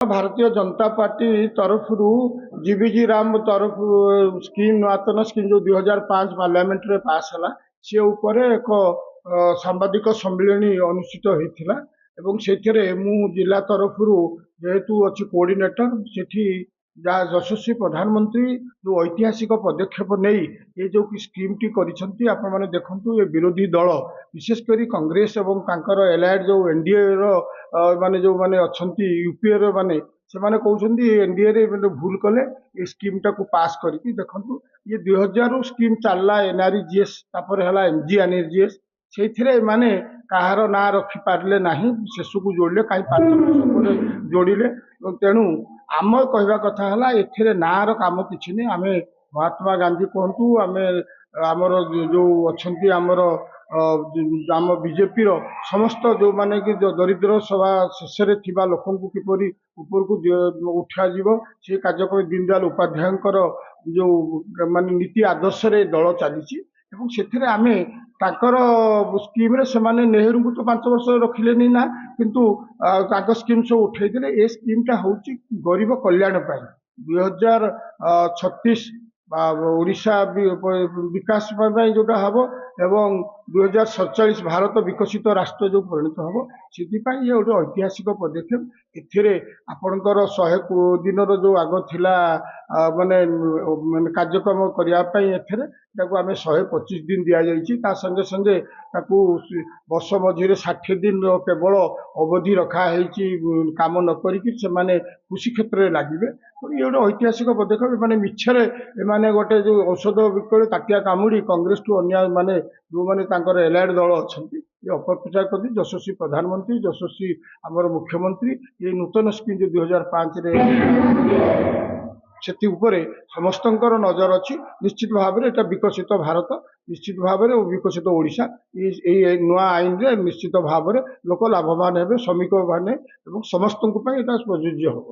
ଭାରତୀୟ ଜନତା ପାର୍ଟି ତରଫରୁ ଜିବିଜି ରାମ ତରଫ ସ୍କିମ୍ ନୂତନ ସ୍କିମ୍ ଯୋଉ 2005 ପାର୍ଲାମେଣ୍ଟରେ ପାସ୍ ହେଲା ସେ ଉପରେ ଏକ ସାମ୍ବାଦିକ ସମ୍ମିଳନୀ ଅନୁଷ୍ଠିତ ହୋଇଥିଲା ଏବଂ ସେଥିରେ ମୁଁ ଜିଲ୍ଲା ତରଫରୁ ଯେହେତୁ ଅଛି କୋଅର୍ଡିନେଟର ସେଠି ଯାହା ଯଶସ୍ୱୀ ପ୍ରଧାନମନ୍ତ୍ରୀ ଯୋଉ ଐତିହାସିକ ପଦକ୍ଷେପ ନେଇ ଏ ଯୋଉ ସ୍କିମ୍ଟି କରିଛନ୍ତି ଆପଣମାନେ ଦେଖନ୍ତୁ ଏ ବିରୋଧୀ ଦଳ ବିଶେଷ କରି କଂଗ୍ରେସ ଏବଂ ତାଙ୍କର ଏଲାଏଡ୍ ଯୋଉ ଏନଡିଏର ମାନେ ଯୋଉମାନେ ଅଛନ୍ତି ୟୁପିଏର ମାନେ ସେମାନେ କହୁଛନ୍ତି ଏନଡିଏରେ ଭୁଲ କଲେ ଏ ସ୍କିମ୍ଟାକୁ ପାସ୍ କରିକି ଦେଖନ୍ତୁ ଇଏ 2000ରୁ ସ୍କିମ୍ ଚାଲିଲା ଏନଆରଜିଏସ୍ ତାପରେ ହେଲା ଏମଜି ଏନଆରଜିଏସ୍ ସେଇଥିରେ ଏମାନେ କାହାର ନାଁ ରଖିପାରିଲେ ନାହିଁ ଶେଷକୁ ଯୋଡ଼ିଲେ କାହିଁ 5 ବର୍ଷ ପରେ ଯୋଡ଼ିଲେ ଏବଂ ତେଣୁ ଆମ କହିବା କଥା ହେଲା ଏଥିରେ ନାଁର କାମ କିଛି ନାହିଁ। ଆମେ ମହାତ୍ମା ଗାନ୍ଧୀ କୁହନ୍ତୁ ଆମେ ଆମର ଯୋଉ ଅଛନ୍ତି ଆମର ଆମ ବିଜେପିର ସମସ୍ତ ଯୋଉମାନେ କି ଦରିଦ୍ର ସଭା ଶେଷରେ ଥିବା ଲୋକଙ୍କୁ କିପରି ଉପରକୁ ଉଠାଯିବ ସେ କାର୍ଯ୍ୟକ୍ରମ ଦୀନଦୟାଲ ଉପାଧ୍ୟାୟଙ୍କର ଯୋଉ ମାନେ ନୀତି ଆଦର୍ଶରେ ଦଳ ଚାଲିଛି ଏବଂ ସେଥିରେ ଆମେ ତାଙ୍କର ସ୍କିମ୍ରେ ସେମାନେ ନେହେରୁଙ୍କୁ ତ 5 ବର୍ଷ ରଖିଲେନି ନା କିନ୍ତୁ ତାଙ୍କ ସ୍କିମ୍ ସବୁ ଉଠେଇଥିଲେ। ଏ ସ୍କିମ୍ଟା ହେଉଛି ଗରିବ କଲ୍ୟାଣ ପାଇଁ 2036 ଓଡ଼ିଶା ବିକାଶ ପାଇଁ ଯୋଉଟା ହବ ଏବଂ 2047 ଭାରତ ବିକଶିତ ରାଷ୍ଟ୍ର ଯୋଉ ପରିଣତ ହବ ସେଥିପାଇଁ ଇଏ ଗୋଟେ ଐତିହାସିକ ପଦକ୍ଷେପ। ଏଥିରେ ଆପଣଙ୍କର 100 ଦିନର ଯୋଉ ଆଗ ଥିଲା ମାନେ କାର୍ଯ୍ୟକ୍ରମ କରିବା ପାଇଁ ଏଥିରେ ତାକୁ ଆମେ 125 ଦିନ ଦିଆଯାଇଛି ତା ସଙ୍ଗେ ସଙ୍ଗେ ତାକୁ ବର୍ଷ ମଝିରେ 60 ଦିନର କେବଳ ଅବଧି ରଖା ହେଇଛି କାମ ନ କରିକି ସେମାନେ କୃଷି କ୍ଷେତ୍ରରେ ଲାଗିବେ। ଇଏ ଗୋଟେ ଐତିହାସିକ ପଦକ୍ଷେପ। ଏମାନେ ମିଛରେ ଏମାନେ ଗୋଟେ ଯୋଉ ଔଷଧ ବିକ୍ରି ତାଟିଆ କାମୁଡ଼ି କଂଗ୍ରେସଠୁ ଅନ୍ୟ ମାନେ ଯୋଉମାନେ ତାଙ୍କର ଏଲାଏଡ୍ ଦଳ ଅଛନ୍ତି ଏ ଅପପ୍ରଚାର କରି ଯଶସ୍ୱୀ ପ୍ରଧାନମନ୍ତ୍ରୀ ଯଶସ୍ୱୀ ଆମର ମୁଖ୍ୟମନ୍ତ୍ରୀ ଏଇ ନୂତନ ସ୍କିମ୍ ଯୋଉ 2005ରେ ସେଥି ଉପରେ ସମସ୍ତଙ୍କର ନଜର ଅଛି। ନିଶ୍ଚିତ ଭାବରେ ଏଟା ବିକଶିତ ଭାରତ ନିଶ୍ଚିତ ଭାବରେ ବିକଶିତ ଓଡ଼ିଶା ଏଇ ନୂଆ ଆଇନରେ ନିଶ୍ଚିତ ଭାବରେ ଲୋକ ଲାଭବାନ ହେବେ ଶ୍ରମିକ ମାନେ ଏବଂ ସମସ୍ତଙ୍କ ପାଇଁ ଏଟା ପ୍ରଯୁଜ୍ୟ ହବ।